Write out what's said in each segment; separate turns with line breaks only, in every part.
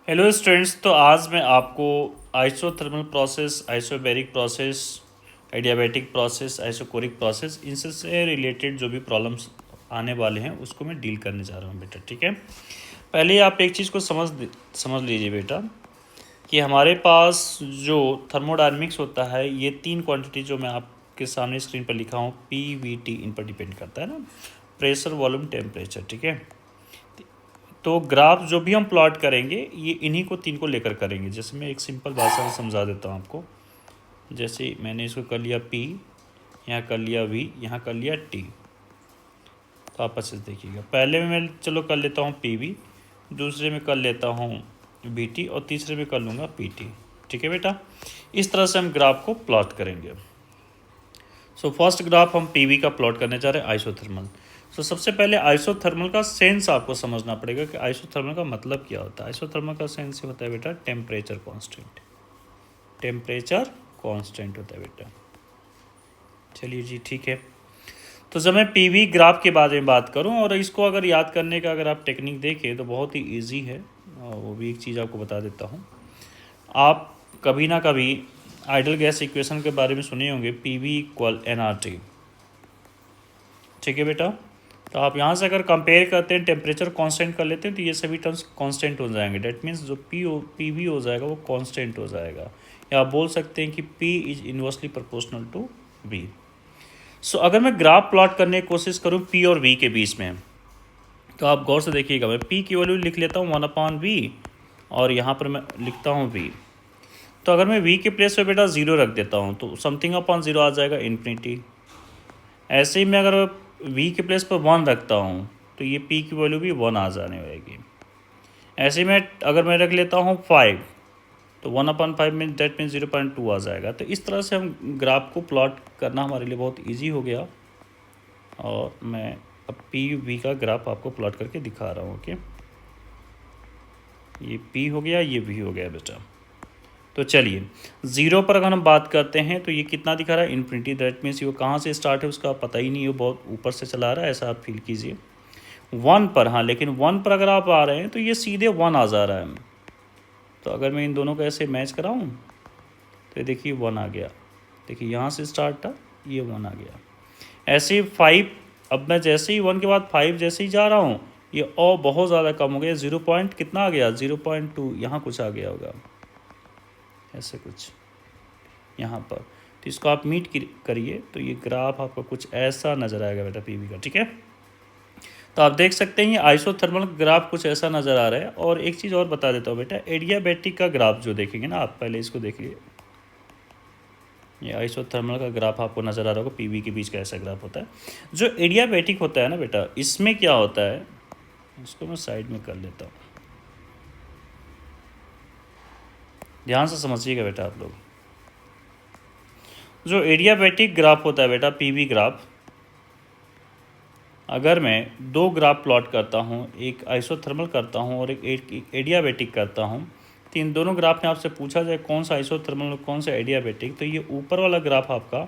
Hello students, तो आज मैं आपको isothermal process, isobaric process, adiabatic process, isochoric process, इनसे रिलेटेड जो भी प्रॉब्लम्स आने वाले हैं उसको मैं डील करने जा रहा हूँ बेटा। ठीक है, पहले आप एक चीज़ को समझ लीजिए बेटा कि हमारे पास जो थर्मोडायनेमिक्स होता है, ये तीन क्वांटिटी जो मैं आपके सामने स्क्रीन पर लिखा हूँ, पी वी टी, इन पर डिपेंड करता है ना, प्रेशर, वॉल्यूम, टेम्परेचर। ठीक है, तो ग्राफ जो भी हम प्लॉट करेंगे ये इन्हीं को तीन को लेकर करेंगे। जैसे मैं एक सिंपल भाषा में समझा देता हूँ आपको। जैसे मैंने इसको कर लिया P, यहाँ कर लिया V, यहाँ कर लिया T। तो आप अच्छे से देखिएगा, पहले में मैं चलो कर लेता हूँ PV, दूसरे में कर लेता हूँ VT और तीसरे में कर लूँगा PT। ठीक है बेटा, इस तरह से हम ग्राफ को प्लॉट करेंगे। सो फर्स्ट ग्राफ हम PV का प्लॉट करने जा रहे हैं, आइसोथर्मल। सो सबसे पहले आइसोथर्मल का सेंस आपको समझना पड़ेगा कि आइसोथर्मल का मतलब क्या होता है। आइसोथर्मल का सेंस ये होता है बेटा, टेम्परेचर कांस्टेंट। टेम्परेचर कांस्टेंट होता है बेटा। चलिए जी, ठीक है। तो जब मैं PV ग्राफ के बारे में बात करूं, और इसको अगर याद करने का अगर आप टेक्निक देखें तो बहुत ही ईजी है, और वो भी एक चीज़ आपको बता देता हूँ। आप कभी ना कभी आइडल गैस इक्वेशन के बारे में सुने होंगे, PV इक्वल NRT। ठीक है बेटा, तो आप यहाँ से अगर कंपेयर करते हैं, टेम्परेचर कांस्टेंट कर लेते हैं, तो ये सभी टर्म्स कांस्टेंट हो जाएंगे। डेट मीन्स जो PV हो जाएगा वो कांस्टेंट हो जाएगा, या आप बोल सकते हैं कि P is inversely proportional to V। So अगर मैं ग्राफ प्लॉट करने की कोशिश करूँ P और V के बीच में, तो आप गौर से देखिएगा, मैं P की वैल्यू लिख लेता हूँ 1/V, और यहाँ पर मैं लिखता हूँ V। तो अगर मैं V के प्लेस पे बेटा 0 रख देता हूँ तो समथिंग अपॉन 0 आ जाएगा, इन्फिनिटी। ऐसे ही मैं अगर V के प्लेस पर 1 रखता हूँ तो ये P की वैल्यू भी 1 आ जाने वाली। ऐसे ही मैं अगर मैं रख लेता हूँ 5, तो 1/5 में डेट मीन 0.2 आ जाएगा। तो इस तरह से हम ग्राफ को प्लॉट करना हमारे लिए बहुत ईजी हो गया, और मैं अब PV का ग्राफ आपको प्लॉट करके दिखा रहा हूँ। ओके, ये P हो गया, ये V हो गया बेटा। तो चलिए, 0 पर अगर हम बात करते हैं तो ये कितना दिखा रहा है, इन्फिनिटी। दैट मीन्स ये कहाँ से स्टार्ट है उसका पता ही नहीं है, बहुत ऊपर से चला रहा है, ऐसा आप फील कीजिए। 1 पर, हाँ, लेकिन 1 पर अगर आप आ रहे हैं तो ये सीधे 1 आ जा रहा है। तो अगर मैं इन दोनों को ऐसे मैच कराऊँ तो ये देखिए 1 आ गया। देखिए यहाँ से स्टार्ट था, ये 1 आ गया। ऐसे ही 5, अब मैं जैसे ही 1 के बाद 5 जैसे ही जा रहा हूँ, ये और बहुत ज़्यादा कम हो गया, 0 पॉइंट कितना आ गया, 0.2, यहाँ कुछ आ गया होगा, ऐसे कुछ यहाँ पर। तो इसको आप मीट करिए तो ये ग्राफ आपका कुछ ऐसा नज़र आएगा बेटा PV का। ठीक है, तो आप देख सकते हैं ये आइसोथर्मल ग्राफ कुछ ऐसा नज़र आ रहा है। और एक चीज़ और बता देता हूँ बेटा, एडियाबैटिक का ग्राफ जो देखेंगे ना आप, पहले इसको देखिए। ये आइसोथर्मल का ग्राफ आपको नज़र आ रहा होगा, PV के बीच का ऐसा ग्राफ होता है। जो एडियाबैटिक होता है ना बेटा, इसमें क्या होता है, इसको मैं साइड में कर लेता हूँ, ध्यान से समझिएगा बेटा आप लोग। जो एडियाबैटिक ग्राफ होता है बेटा, PV ग्राफ, अगर मैं दो ग्राफ प्लॉट करता हूँ, एक आइसोथर्मल करता हूँ और एक एडियाबैटिक करता हूँ, तो इन दोनों ग्राफ में आपसे पूछा जाए कौन सा आइसोथर्मल और कौन सा एडियाबैटिक, तो ये ऊपर वाला ग्राफ आपका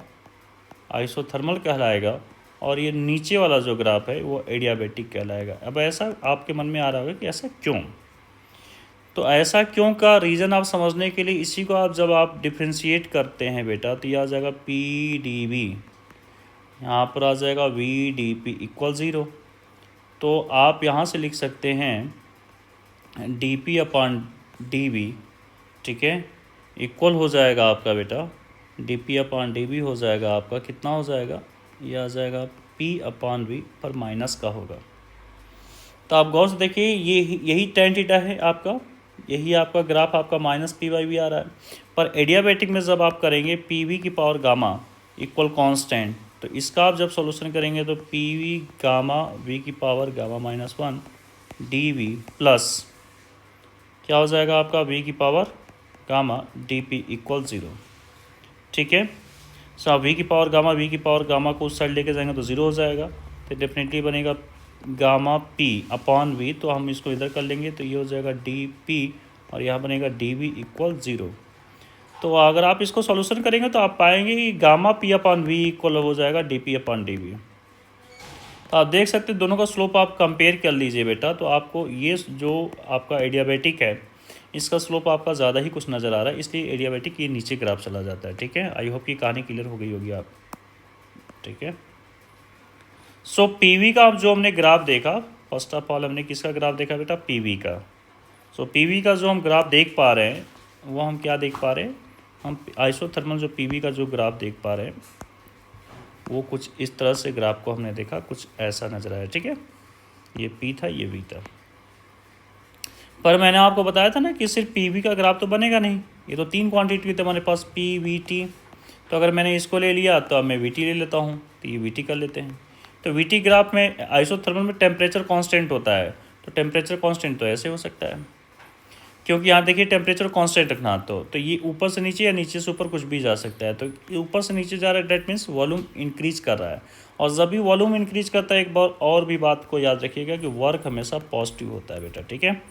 आइसोथर्मल कहलाएगा, और ये नीचे वाला जो ग्राफ है वो एडियाबैटिक कहलाएगा। अब ऐसा आपके मन में आ रहा होगा कि ऐसा क्यों, तो ऐसा क्यों का रीज़न आप समझने के लिए, इसी को आप जब आप डिफ्रेंशिएट करते हैं बेटा, तो यह आ जाएगा PdV, यहाँ पर आ जाएगा VdP इक्वल 0। तो आप यहाँ से लिख सकते हैं dP/dV, ठीक है, इक्वल हो जाएगा आपका बेटा, dP/dV हो जाएगा आपका, कितना हो जाएगा, ये आ जाएगा P/V, पर माइनस का होगा। तो आप गौर से देखिए, ये यही tan थीटा है आपका, यही आपका ग्राफ आपका -P/V आ रहा है। पर एडियाबैटिक में जब आप करेंगे PV की पावर गामा इक्वल कांस्टेंट, तो इसका आप जब सॉल्यूशन करेंगे तो PV गामा V की पावर गामा -1 dV प्लस क्या हो जाएगा आपका, V की पावर गामा dP इक्वल 0। ठीक है, सो आप V की पावर गामा को उस साइड लेके जाएंगे तो 0 हो जाएगा, तो डेफिनेटली बनेगा गामा P/V। तो हम इसको इधर कर लेंगे तो ये हो जाएगा dP, और यहाँ बनेगा dV इक्वल 0। तो अगर आप इसको सॉल्यूशन करेंगे तो आप पाएंगे कि गामा P/V इक्वल हो जाएगा dP/dV। तो आप देख सकते हैं दोनों का स्लोप आप कंपेयर कर लीजिए बेटा, तो आपको ये जो आपका एडियाबैटिक है इसका स्लोप आपका ज़्यादा ही कुछ नज़र आ रहा है, इसलिए एडियाबैटिक ये नीचे ग्राफ चला जाता है। ठीक है, आई होप की कहानी क्लियर हो गई होगी आप। ठीक है, सो पीवी का अब जो हमने ग्राफ देखा, फर्स्ट ऑफ ऑल हमने किसका ग्राफ देखा बेटा, पीवी का। सो पीवी का जो हम ग्राफ देख पा रहे हैं वो हम क्या देख पा रहे हैं, हम आइसोथर्मल जो पीवी का जो ग्राफ देख पा रहे हैं वो कुछ इस तरह से ग्राफ को हमने देखा, कुछ ऐसा नजर आया। ठीक है, ये पी था, ये वी था। पर मैंने आपको बताया था ना कि सिर्फ पीवी का ग्राफ तो बनेगा नहीं, ये तो 3 क्वांटिटी थे हमारे पास, पी वी टी। तो अगर मैंने इसको ले लिया तो अब मैं वी टी ले लेता हूँ, तो ये वी टी कर लेते हैं। तो वी टी ग्राफ में आइसोथर्मल में टेम्परेचर कांस्टेंट होता है, तो टेम्परेचर कांस्टेंट तो ऐसे हो सकता है, क्योंकि यहाँ देखिए टेम्परेचर कांस्टेंट रखना, तो ये ऊपर से नीचे या नीचे से ऊपर कुछ भी जा सकता है। तो ये ऊपर से नीचे जा रहा है, डेट मीन्स वॉल्यूम इंक्रीज कर रहा है। और जब भी वॉल्यूम इंक्रीज करता है, एक बार और भी बात को याद रखिएगा कि वर्क हमेशा पॉजिटिव होता है बेटा। ठीक है,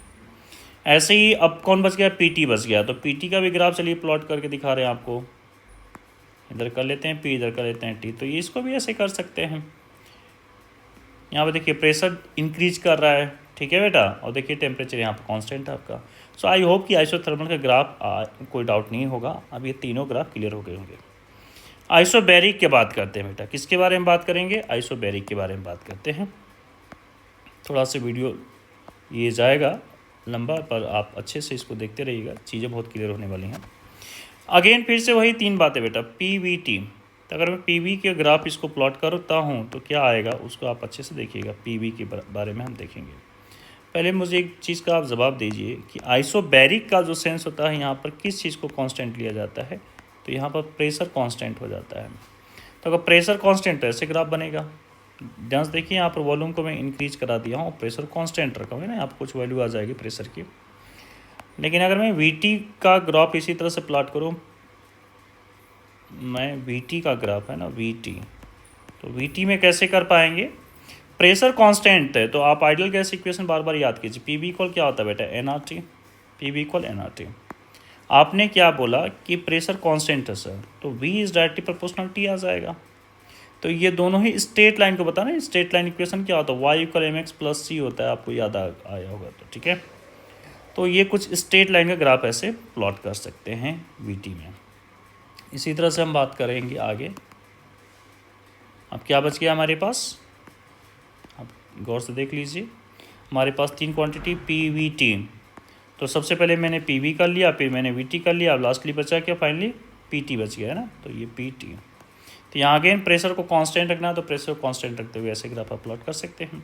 ऐसे ही अब कौन बच गया, पीटी बच गया। तो पीटी का भी ग्राफ चलिए प्लॉट करके दिखा रहे हैं आपको, इधर कर लेते हैं पी, इधर कर लेते हैं टी। तो ये इसको भी ऐसे कर सकते हैं। यहाँ पे देखिए प्रेशर इंक्रीज कर रहा है, ठीक है बेटा, और देखिए टेम्परेचर यहाँ पर कांस्टेंट है आपका। सो आई होप कि आइसोथर्मल का ग्राफ कोई डाउट नहीं होगा। अब ये तीनों ग्राफ क्लियर हो गए होंगे। आइसोबैरिक की बात करते हैं बेटा, किसके बारे में बात करेंगे, आइसोबैरिक के बारे में बात करते हैं। थोड़ा सा वीडियो ये जाएगा लंबा, पर आप अच्छे से इसको देखते रहिएगा, चीज़ें बहुत क्लियर होने वाली हैं। अगेन फिर से वही 3 बातें बेटा, पी वी टी। तो अगर मैं पी वी के ग्राफ इसको प्लॉट करता हूँ तो क्या आएगा, उसको आप अच्छे से देखिएगा। पी वी के बारे में हम देखेंगे। पहले मुझे एक चीज़ का आप जवाब दीजिए कि आइसोबैरिक का जो सेंस होता है, यहाँ पर किस चीज़ को कांस्टेंट लिया जाता है। तो यहाँ पर प्रेशर कांस्टेंट हो जाता है। तो अगर प्रेशर कांस्टेंट है, ऐसे ग्राफ बनेगा। ध्यान से देखिए, यहाँ पर वॉल्यूम को मैं इंक्रीज करा दिया हूँ, प्रेशर कांस्टेंट रखा हुआ है ना, यहाँ पर कुछ वैल्यू आ जाएगी प्रेशर की। लेकिन अगर मैं वीटी का ग्राफ इसी तरह से प्लॉट करूँ, मैं वीटी का ग्राफ है ना, वीटी, तो वीटी में कैसे कर पाएंगे, प्रेशर कांस्टेंट है। तो आप आइडियल गैस इक्वेशन बार बार याद कीजिए। पी वी इक्वल क्या होता है बेटा, N R T. P V equal N R T. आपने क्या बोला कि प्रेशर कांस्टेंट है सर, तो V is directly proportional T आ जाएगा। तो ये दोनों ही स्ट्रेट लाइन को बताना। स्ट्रेट लाइन इक्वेशन क्या होता है, Y equal M X plus C होता है, आपको याद आया होगा। तो ठीक है, तो ये कुछ स्ट्रेट लाइन का ग्राफ ऐसे प्लॉट कर सकते हैं वीटी में। इसी तरह से हम बात करेंगे आगे। अब क्या बच गया हमारे पास, आप गौर से देख लीजिए। हमारे पास 3 क्वांटिटी पी वी टी। तो सबसे पहले मैंने पी वी कर लिया, फिर मैंने वी टी कर लिया, अब लास्टली बचा क्या, फाइनली पी टी बच गया है ना। तो ये पी टी। तो यहाँ अगेन प्रेशर को कांस्टेंट रखना है, तो प्रेशर को कांस्टेंट रखते हुए ऐसे ग्राफ आप प्लॉट कर सकते हैं।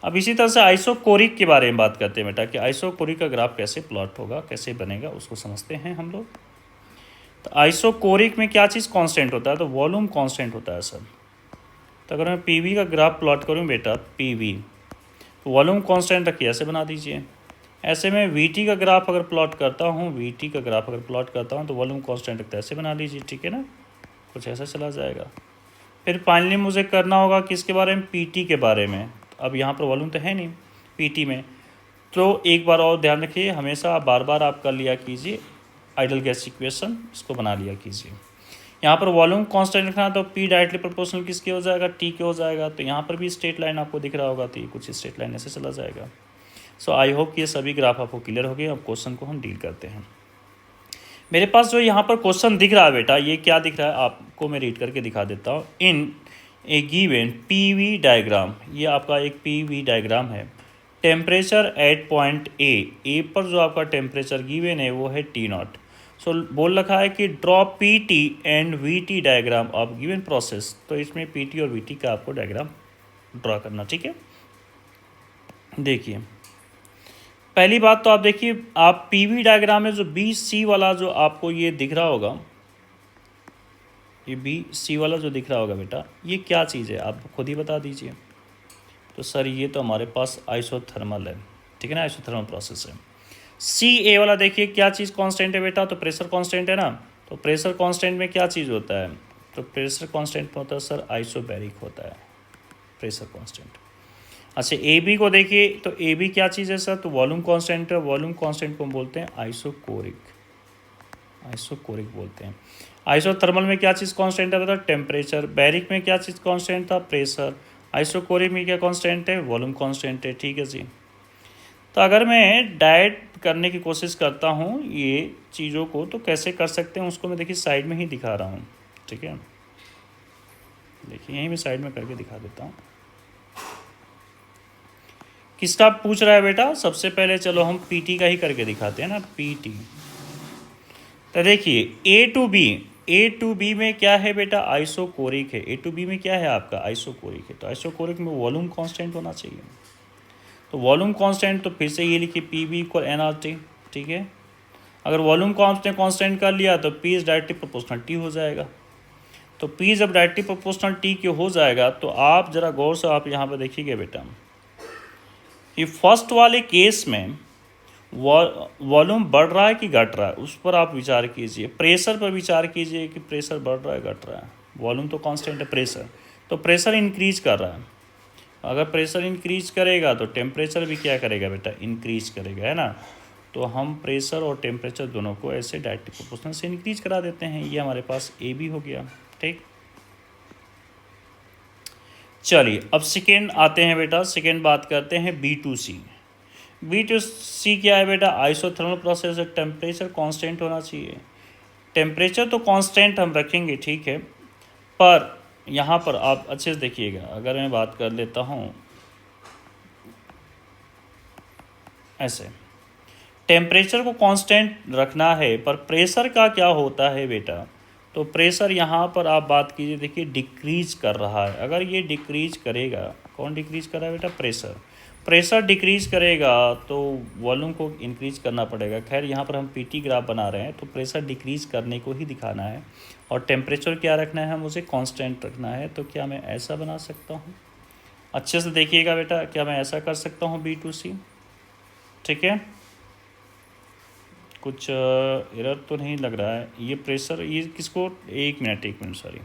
अब इसी तरह से आइसोकोरिक के बारे में बात करते हैं बेटा, कि आइसोकोरिक का ग्राफ कैसे प्लॉट होगा, कैसे बनेगा, उसको समझते हैं हम लोग। तो आइसोकोरिक में क्या चीज़ कांस्टेंट होता है, तो वॉल्यूम कांस्टेंट होता है सर। तो अगर मैं पीवी का ग्राफ प्लॉट करूं बेटा, पीवी, तो वॉल्यूम कांस्टेंट रखिए, ऐसे बना दीजिए। ऐसे में वीटी का ग्राफ अगर प्लॉट करता हूं, वीटी का ग्राफ अगर प्लॉट करता हूं तो वॉल्यूम कांस्टेंट रखता है, ऐसे बना लीजिए। ठीक है ना, कुछ ऐसा चला जाएगा। फिर फाइनली मुझे करना होगा किसके बारे में, पीटी के बारे में। अब यहाँ पर वॉल्यूम तो है नहीं पीटी में, तो एक बार और ध्यान रखिए, हमेशा बार बार आप कर लिया कीजिए आइडियल गैस इक्वेशन, इसको बना लिया कीजिए। यहाँ पर वॉल्यूम कांस्टेंट रखना, तो पी डायरेक्टली प्रोपोर्शनल किसके हो जाएगा, टी के हो जाएगा। तो यहाँ पर भी स्ट्रेट लाइन आपको दिख रहा होगा, तो ये कुछ स्ट्रेट लाइन ऐसे चला जाएगा। सो आई होप कि ये सभी ग्राफ आपको क्लियर हो गए। अब क्वेश्चन को हम डील करते हैं। मेरे पास जो यहाँ पर क्वेश्चन दिख रहा है बेटा, ये क्या दिख रहा है आपको मैं रीड करके दिखा देता हूँ। इन ए गिवन पी वी डायग्राम, ये आपका एक पी वी डायग्राम है। टेम्परेचर एट पॉइंट ए पर जो आपका टेम्परेचर गिवन है वो है टी नॉट। सो बोल रखा है कि draw P T and we T diagram of given process. तो इसमें पी टी और वी टी का आपको डायग्राम ड्रॉ करना। ठीक है, देखिए पहली बात तो आप देखिए, आप पी वी डायग्राम में जो बी सी वाला जो आपको ये दिख रहा होगा, ये बी सी वाला जो दिख रहा होगा बेटा, ये क्या चीज़ है आप खुद ही बता दीजिए। तो सर ये तो हमारे पास आइसोथर्मल है, ठीक है ना, आइसोथर्मल प्रोसेस है। सी ए वाला देखिए क्या चीज़ कांस्टेंट है बेटा, तो प्रेशर कांस्टेंट है ना। तो प्रेशर कांस्टेंट में क्या चीज़ होता है, तो प्रेशर कांस्टेंट में होता है सर आइसोबैरिक होता है प्रेशर कांस्टेंट। अच्छा ए बी को देखिए, तो ए बी क्या चीज़ है सर, तो वॉल्यूम कांस्टेंट है। वॉल्यूम कांस्टेंट को हम बोलते हैं आइसोकोरिक, आइसोकोरिक बोलते हैं। आइसोथर्मल में क्या चीज़ कांस्टेंट है बता, टेम्परेचर। बैरिक में क्या चीज़ कांस्टेंट था, प्रेशर। आइसोकोरिक में क्या कांस्टेंट है, वॉल्यूम कांस्टेंट है। ठीक है जी। तो अगर मैं डाइट करने की कोशिश करता हूँ ये चीज़ों को, तो कैसे कर सकते हैं उसको मैं देखिए साइड में ही दिखा रहा हूँ, ठीक है। देखिए यहीं मैं साइड में करके दिखा देता हूँ। किसका पूछ रहा है बेटा? सबसे पहले चलो हम पीटी का ही करके दिखाते हैं ना, पीटी। तो देखिए ए टू बी में क्या है बेटा? आइसोकोरिक है। ए टू बी में क्या है आपका? आइसोकोरिक है। तो आइसोकोरिक में वॉल्यूम कांस्टेंट होना चाहिए। तो वॉल्यूम कांस्टेंट तो फिर से ये लिखिए P V equal N R T, ठीक है। अगर वॉल्यूम कांस्टेंट कर लिया तो P is directly proportional T हो जाएगा। तो पी जब डायरेक्टली प्रोपोर्शनल टी के हो जाएगा तो आप जरा गौर से आप यहाँ पर देखिएगा बेटा कि फर्स्ट वाले केस में वॉल्यूम बढ़ रहा है कि घट रहा है, उस पर आप विचार कीजिए। प्रेशर पर विचार कीजिए कि प्रेशर बढ़ रहा है घट रहा है। वॉल्यूम तो कांस्टेंट है, प्रेशर तो प्रेशर इंक्रीज कर रहा है। अगर प्रेशर इंक्रीज करेगा तो टेम्परेचर भी क्या करेगा बेटा? इंक्रीज करेगा, है ना। तो हम प्रेशर और टेम्परेचर दोनों को ऐसे डायरेक्टली प्रोपोर्शनल से इंक्रीज करा देते हैं। ये हमारे पास ए भी हो गया, ठीक। चलिए अब सेकेंड आते हैं बेटा, सेकेंड बात करते हैं B2C। B2C क्या है बेटा? आइसोथर्मल प्रोसेस है। टेम्परेचर कांस्टेंट होना चाहिए। टेम्परेचर तो कांस्टेंट हम रखेंगे, ठीक है, पर यहाँ पर आप अच्छे से देखिएगा। अगर मैं बात कर लेता हूँ ऐसे, टेम्परेचर को कांस्टेंट रखना है, पर प्रेशर का क्या होता है बेटा? तो प्रेशर यहाँ पर आप बात कीजिए, देखिए डिक्रीज कर रहा है। अगर ये डिक्रीज करेगा, कौन डिक्रीज कर रहा है बेटा? प्रेशर। प्रेशर डिक्रीज करेगा तो वॉल्यूम को इंक्रीज करना पड़ेगा। खैर यहाँ पर हम पीटी ग्राफ बना रहे हैं तो प्रेशर डिक्रीज करने को ही दिखाना है, और टेम्परेचर क्या रखना है? मुझे कांस्टेंट रखना है। तो क्या मैं ऐसा बना सकता हूँ? अच्छे से देखिएगा बेटा, क्या मैं ऐसा कर सकता हूँ B2C, ठीक है। कुछ एरर तो नहीं लग रहा है। ये प्रेशर, ये किसको, एक मिनट सॉरी,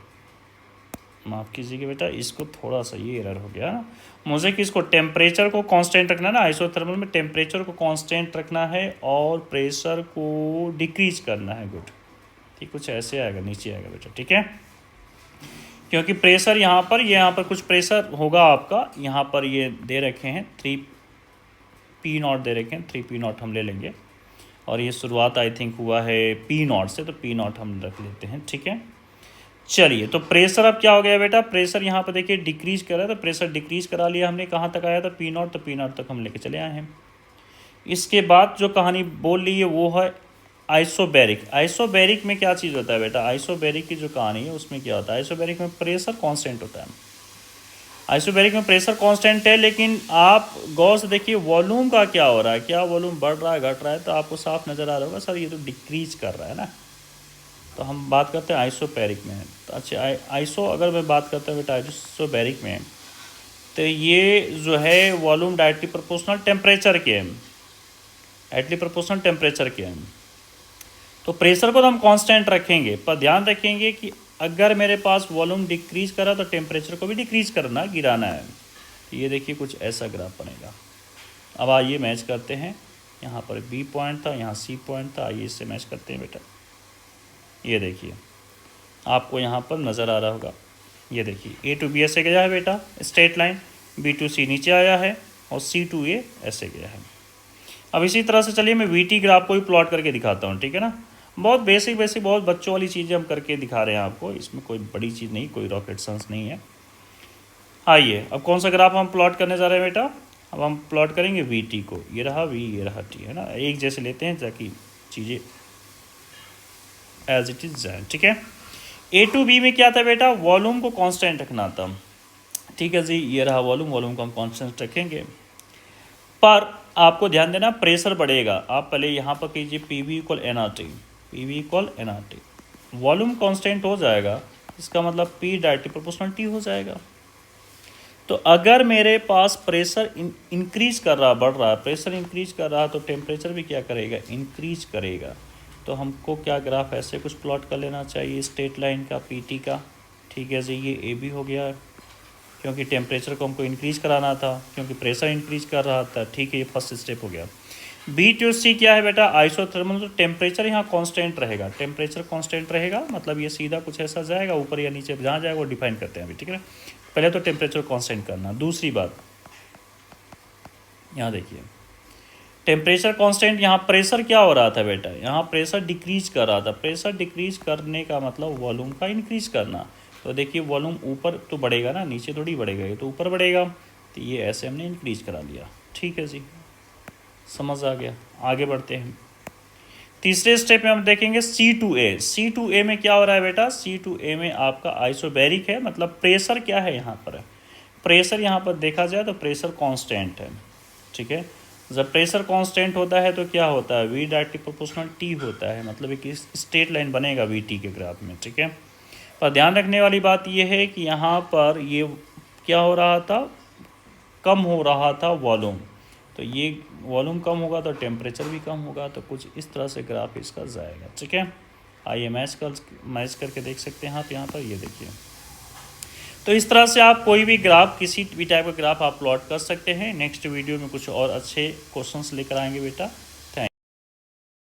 माफ़ कीजिएगा बेटा, इसको थोड़ा सा ये एरर हो गया। मुझे किसको? टेम्परेचर को कांस्टेंट रखना है ना। आइसोथर्मल में टेम्परेचर को कांस्टेंट रखना है और प्रेशर को डिक्रीज करना है। गुड, ठीक, कुछ ऐसे आएगा, नीचे आएगा बेटा, ठीक है। क्योंकि प्रेशर यहाँ पर कुछ प्रेशर होगा आपका। यहाँ पर ये दे रखे हैं 3P0 दे रखे हैं, 3P0 हम ले लेंगे। और ये शुरुआत आई थिंक हुआ है P0 से, तो P0 हम रख लेते हैं, ठीक है। चलिए तो प्रेशर अब क्या हो गया बेटा? प्रेशर यहाँ पर देखिए डिक्रीज कर रहा है, तो प्रेशर डिक्रीज करा लिया हमने। कहाँ तक आया था? P0, तो P0 तक हम लेके चले आए हैं। इसके बाद जो कहानी बोल रही है वो है आइसोबैरिक। आइसोबैरिक में क्या चीज़ होता है बेटा? आइसोबैरिक की जो कहानी है उसमें क्या होता है? आइसोबैरिक में प्रेशर कांस्टेंट होता है। आइसोबैरिक में प्रेशर कांस्टेंट है, लेकिन आप गौर से देखिए वॉल्यूम का क्या हो रहा है। क्या वॉल्यूम बढ़ रहा है, घट रहा है? तो आपको साफ नज़र आ रहा होगा सर ये तो डिक्रीज कर रहा है ना। तो हम बात करते हैं आइसोबैरिक में। तो अच्छा अगर मैं बात करता हूँ बेटा आइसोबैरिक में, तो ये जो है वॉल्यूम डायरेक्टली प्रोपोर्शनल टेम्परेचर के हैं, डायरेक्टली प्रोपोर्शनल टेम्परेचर के हैं। तो प्रेशर को तो हम कांस्टेंट रखेंगे, पर ध्यान रखेंगे कि अगर मेरे पास वॉल्यूम डिक्रीज करा तो टेम्परेचर को भी डिक्रीज करना, गिराना है। ये देखिए कुछ ऐसा ग्राफ बनेगा। अब आइए मैच करते हैं। यहाँ पर B पॉइंट था, यहाँ C पॉइंट था, आइए इससे मैच करते हैं बेटा। ये देखिए आपको यहाँ पर नज़र आ रहा होगा। ये देखिए A to B ऐसे गया है बेटा straight line, B to C नीचे आया है और C to A ऐसे गया है। अब इसी तरह से चलिए मैं VT ग्राफ को भी प्लॉट करके दिखाता हूँ, ठीक है ना। बहुत बेसिक बहुत बच्चों वाली चीज़ें हम करके दिखा रहे हैं आपको, इसमें कोई बड़ी चीज़ नहीं, कोई रॉकेट साइंस नहीं है। आइए अब कौन सा ग्राफ हम प्लॉट करने जा रहे हैं बेटा? अब हम प्लॉट करेंगे VT को। ये रहा V, ये रहा T, है ना। एक जैसे लेते हैं ताकि चीज़ें एज इट इज़ जाए, ठीक है। A to B में क्या था बेटा? वॉल्यूम को कांस्टेंट रखना था, ठीक है जी। ये रहा वॉल्यूम को हम कांस्टेंट रखेंगे, पर आपको ध्यान देना प्रेशर बढ़ेगा। आप पहले यहाँ पर कीजिए PV equal nRT। Volume constant हो जाएगा, इसका मतलब P डायरेक्टली प्रोपोर्शनल T हो जाएगा। तो अगर मेरे पास प्रेशर इंक्रीज कर रहा, बढ़ रहा है, प्रेशर इंक्रीज कर रहा तो टेम्परेचर भी क्या करेगा? इंक्रीज करेगा। तो हमको क्या ग्राफ ऐसे कुछ प्लॉट कर लेना चाहिए स्ट्रेट लाइन का PT का, ठीक है जी। ये AB हो गया क्योंकि टेम्परेचर को हमको इंक्रीज कराना था, क्योंकि प्रेशर इंक्रीज कर रहा था, ठीक है। ये फर्स्ट स्टेप हो गया। B to C क्या है बेटा? आइसोथर्मल। तो टेम्परेचर यहाँ कांस्टेंट रहेगा, टेम्परेचर कांस्टेंट रहेगा, मतलब ये सीधा कुछ ऐसा जाएगा, ऊपर या नीचे जहाँ जाएगा वो डिफाइन करते हैं अभी, ठीक है। पहले तो टेम्परेचर कांस्टेंट करना। दूसरी बात यहाँ देखिए टेम्परेचर कांस्टेंट, यहाँ प्रेशर क्या हो रहा था बेटा, यहाँ प्रेशर डिक्रीज कर रहा था। प्रेशर डिक्रीज करने का मतलब वॉल्यूम का इंक्रीज करना। तो देखिए वॉल्यूम ऊपर तो बढ़ेगा ना, नीचे थोड़ी बढ़ेगा, ये तो ऊपर बढ़ेगा। तो ये ऐसे हमने इंक्रीज करा लिया। ठीक है जी, समझ आ गया। आगे बढ़ते हैं। तीसरे स्टेप में हम देखेंगे C2A। C2A में क्या हो रहा है बेटा, C2A में आपका आइसोबैरिक है, मतलब प्रेशर क्या है यहाँ पर, प्रेशर यहाँ पर देखा जाए तो प्रेशर कांस्टेंट है। ठीक है, जब प्रेशर कांस्टेंट होता है तो क्या होता है, V डायरेक्टली प्रोपोर्शनल T होता है, मतलब एक स्ट्रेट लाइन बनेगा VT के ग्राफ में। ठीक है, पर ध्यान रखने वाली बात यह है कि यहाँ पर ये क्या हो रहा था, कम हो रहा था वॉल्यूम। तो ये वॉल्यूम कम होगा तो टेम्परेचर भी कम होगा, तो कुछ इस तरह से ग्राफ इसका जाएगा। ठीक है, आइए मैच करके देख सकते हैं आप यहाँ पर, ये देखिए। तो इस तरह से आप कोई भी ग्राफ, किसी भी टाइप का ग्राफ आप प्लॉट कर सकते हैं। नेक्स्ट वीडियो में कुछ और अच्छे क्वेश्चंस लेकर आएंगे बेटा।